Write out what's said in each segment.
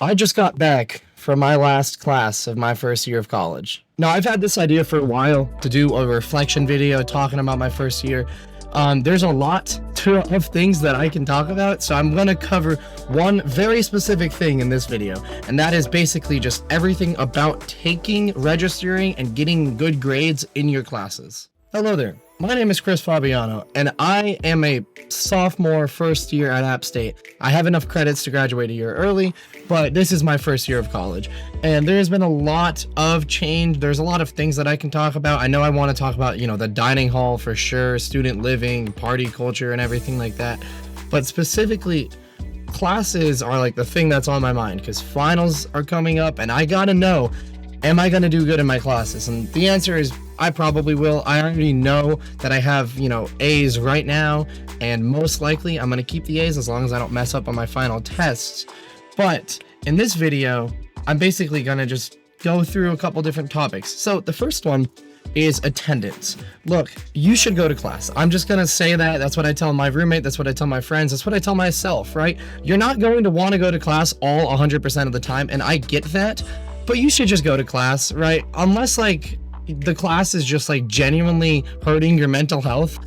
I just got back from my last class of my first year of college. Now, I've had this idea for a while to do a reflection video talking about my first year. There's a lot of things that I can talk about, so I'm going to cover one very specific thing in this video, and that is basically just everything about taking, registering, and getting good grades in your classes. Hello there. My name is Fabiano, and I am a sophomore first year at App State. I have enough credits to graduate a year early, but this is my first year of college. And there's been a lot of change. There's a lot of things that I can talk about. I know I want to talk about, the dining hall for sure, student living, party culture, and everything like that. But specifically, classes are like the thing that's on my mind because finals are coming up and I gotta know, am I gonna do good in my classes? And the answer is I probably will. I already know that I have, A's right now, and most likely I'm going to keep the A's as long as I don't mess up on my final tests. But in this video, I'm basically going to just go through a couple different topics. So the first one is attendance. Look, you should go to class. I'm just going to say that. That's what I tell my roommate. That's what I tell my friends. That's what I tell myself, right? You're not going to want to go to class all 100% of the time, and I get that, but you should just go to class, right? Unless the class is just genuinely hurting your mental health,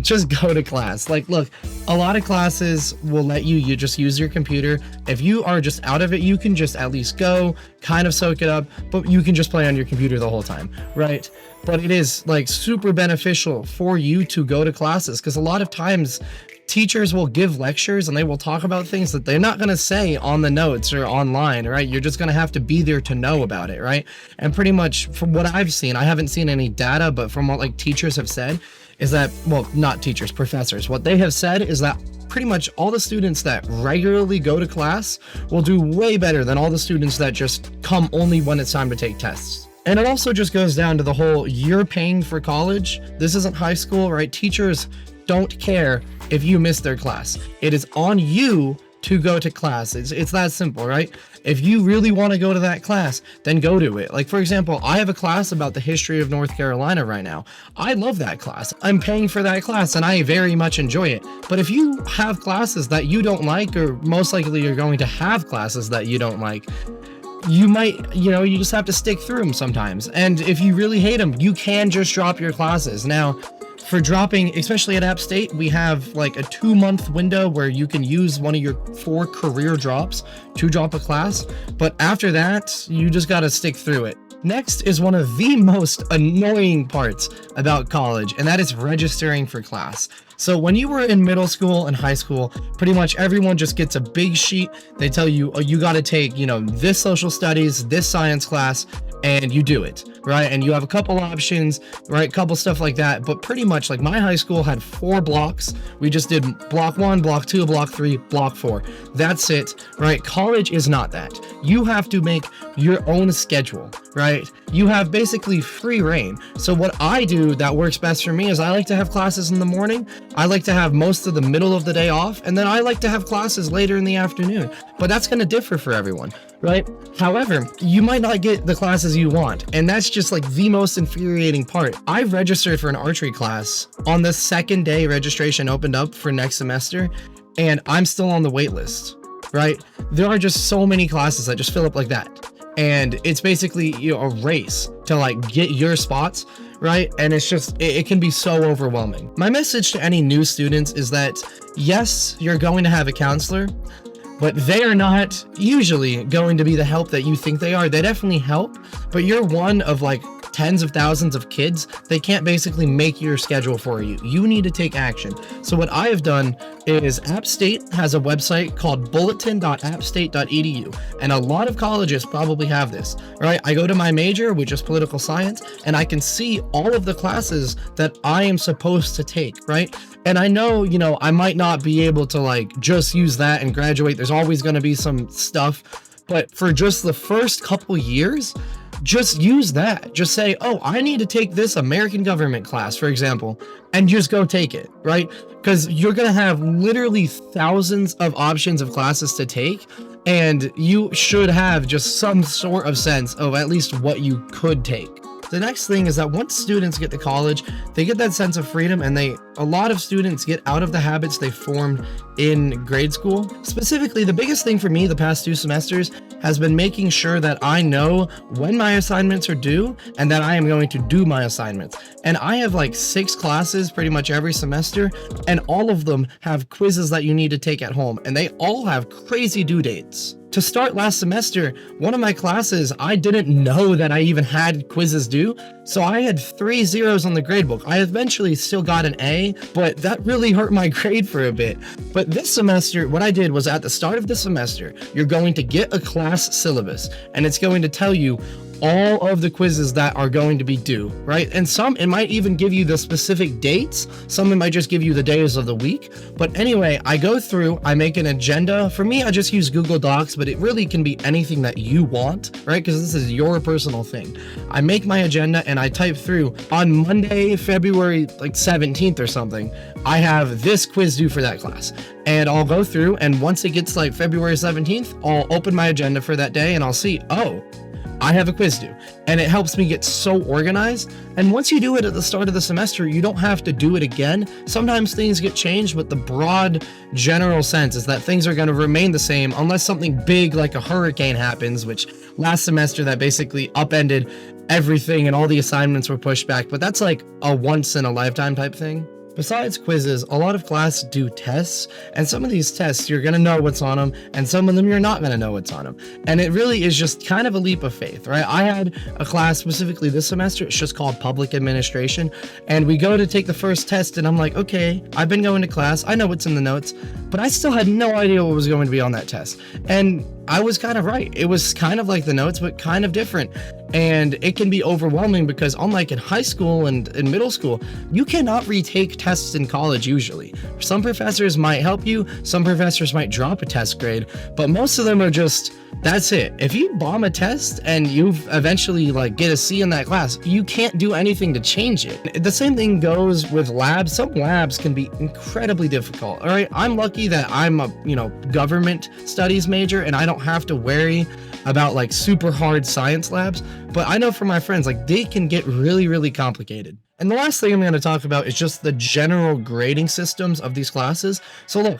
just go to class. Look, a lot of classes will let you just use your computer. If you are just out of it, you can just at least go kind of soak it up, but you can just play on your computer the whole time, right? But it is super beneficial for you to go to classes because a lot of times teachers will give lectures and they will talk about things that they're not going to say on the notes or online, right? You're just going to have to be there to know about it, right? And pretty much from what I've seen, I haven't seen any data, but from what teachers have said is that, well, not teachers, professors, what they have said is that pretty much all the students that regularly go to class will do way better than all the students that just come only when it's time to take tests. And it also just goes down to the whole, you're paying for college. This isn't high school, right? Teachers don't care if you miss their class. It is on you to go to class. It's that simple, right? If you really want to go to that class, then go to it. For example, I have a class about the history of North Carolina right now. I love that class. I'm paying for that class and I very much enjoy it. But if you have classes that you don't like, or most likely you're going to have classes that you don't like, you might, you just have to stick through them sometimes. And if you really hate them, you can just drop your classes. Now, for dropping, especially at App State, we have a 2-month window where you can use one of your 4 career drops to drop a class. But after that, you just got to stick through it. Next is one of the most annoying parts about college, and that is registering for class. So when you were in middle school and high school, pretty much everyone just gets a big sheet. They tell you, oh, you got to take, this social studies, this science class, and you do it, right? And you have a couple options, right? Couple stuff like that. But pretty much my high school had 4 blocks. We just did block 1, block 2, block 3, block 4. That's it, right? College is not that. You have to make your own schedule, right? You have basically free reign. So what I do that works best for me is I like to have classes in the morning. I like to have most of the middle of the day off, and then I like to have classes later in the afternoon. But that's going to differ for everyone, right? However, you might not get the classes you want, and that's just the most infuriating part. I registered for an archery class on the second day registration opened up for next semester, and I'm still on the wait list, right? There are just so many classes that just fill up like that, and it's basically a race to get your spots, right? And it's just, it can be so overwhelming. My message to any new students is that yes, you're going to have a counselor, but they are not usually going to be the help that you think they are. They definitely help, but you're one of tens of thousands of kids. They can't basically make your schedule for you. You need to take action. So what I have done is App State has a website called bulletin.appstate.edu, and a lot of colleges probably have this, right? I go to my major, which is political science, and I can see all of the classes that I am supposed to take, right? And I know, I might not be able to just use that and graduate. There's always going to be some stuff, but for just the first couple years, just use that. Just say, oh, I need to take this American government class, for example, and just go take it, right? Because you're going to have literally thousands of options of classes to take, and you should have just some sort of sense of at least what you could take. The next thing is that once students get to college, they get that sense of freedom, and a lot of students get out of the habits they formed in grade school. Specifically, the biggest thing for me the past 2 semesters has been making sure that I know when my assignments are due and that I am going to do my assignments. And I have like 6 classes pretty much every semester, and all of them have quizzes that you need to take at home, and they all have crazy due dates. To start last semester, one of my classes, I didn't know that I even had quizzes due, so I had 3 zeros on the gradebook. I eventually still got an A, but that really hurt my grade for a bit. But this semester, what I did was at the start of the semester, you're going to get a class syllabus, and it's going to tell you all of the quizzes that are going to be due, right? And some, it might even give you the specific dates. Some, it might just give you the days of the week. But anyway, I go through, I make an agenda. For me, I just use Google Docs, but it really can be anything that you want, right? Because this is your personal thing. I make my agenda and I type through on Monday, February like 17th or something, I have this quiz due for that class. And I'll go through, and once it gets like February 17th, I'll open my agenda for that day and I'll see, oh, I have a quiz due, and it helps me get so organized. And once you do it at the start of the semester, you don't have to do it again. Sometimes things get changed, but the broad general sense is that things are going to remain the same unless something big like a hurricane happens, which last semester that basically upended everything and all the assignments were pushed back. But that's like a once in a lifetime type thing. Besides quizzes, a lot of classes do tests, and some of these tests you're gonna know what's on them, and some of them you're not gonna know what's on them. And it really is just kind of a leap of faith, right? I had a class specifically this semester, it's just called Public Administration, and we go to take the first test, and I'm like, okay, I've been going to class, I know what's in the notes, but I still had no idea what was going to be on that test. And I was kind of right. It was kind of like the notes, but kind of different. And it can be overwhelming because unlike in high school and in middle school, you cannot retake tests in college usually. Some professors might help you, some professors might drop a test grade, but most of them are just, that's it. If you bomb a test and you eventually like get a C in that class, you can't do anything to change it. The same thing goes with labs. Some labs can be incredibly difficult. All right, I'm lucky that I'm a government studies major and I don't have to worry about like super hard science labs, but I know from my friends like they can get really complicated. And the last thing I'm going to talk about is just the general grading systems of these classes. So look,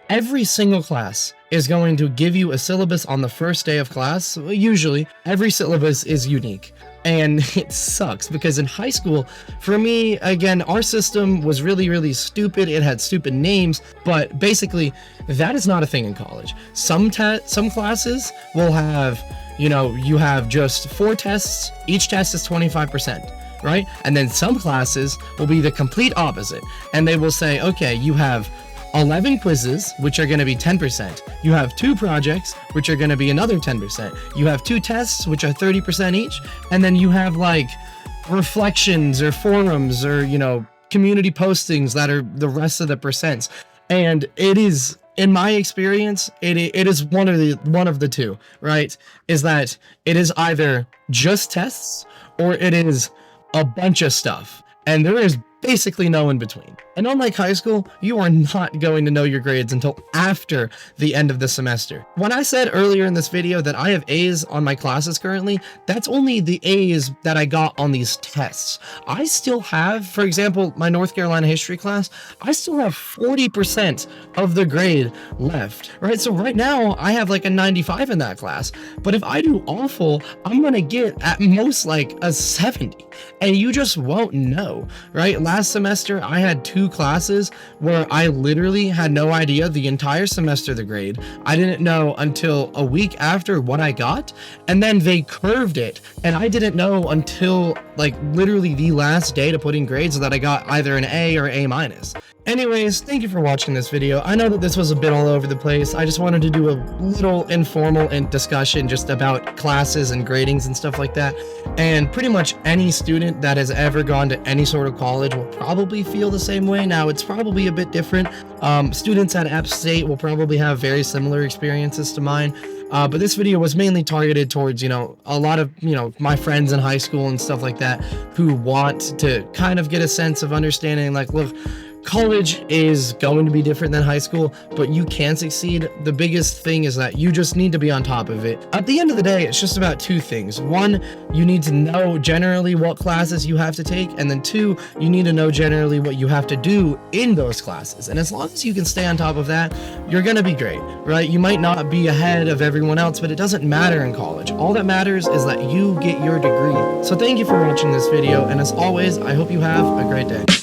every single class is going to give you a syllabus on the first day of class. Usually every syllabus is unique. And it sucks because in high school, for me, again, our system was really stupid. It had stupid names, but basically that is not a thing in college. Some classes will have, you have just 4 tests. Each test is 25%, right? And then some classes will be the complete opposite. And they will say, okay, you have 11 quizzes, which are going to be 10%. You have 2 projects, which are going to be another 10%. You have 2 tests, which are 30% each. And then you have like reflections or forums or, community postings that are the rest of the percents. And it is, in my experience, it is one of the two, right? Is that it is either just tests or it is a bunch of stuff. And there is basically no in between. And unlike high school, you are not going to know your grades until after the end of the semester. When I said earlier in this video that I have A's on my classes currently, that's only the A's that I got on these tests. I still have, for example, my North Carolina history class, I still have 40% of the grade left, right? So right now I have like a 95 in that class, but if I do awful, I'm gonna get at most like a 70, and you just won't know, right? Last semester I had 2 classes where I literally had no idea the entire semester the grade. I didn't know until a week after what I got, and then they curved it, and I didn't know until like literally the last day to put in grades so that I got either an A or A minus. Anyways, thank you for watching this video. I know that this was a bit all over the place. I just wanted to do a little informal discussion just about classes and gradings and stuff like that. And pretty much any student that has ever gone to any sort of college will probably feel the same way. Now, it's probably a bit different. Students at App State will probably have very similar experiences to mine. But this video was mainly targeted towards, a lot of, my friends in high school and stuff like that who want to kind of get a sense of understanding, like, look, college is going to be different than high school, but you can succeed. The biggest thing is that you just need to be on top of it. At the end of the day, it's just about two things. One, you need to know generally what classes you have to take, and then two, you need to know generally what you have to do in those classes. And as long as you can stay on top of that, you're gonna be great, right? You might not be ahead of everyone else, but it doesn't matter in college. All that matters is that you get your degree. So thank you for watching this video, and as always, I hope you have a great day.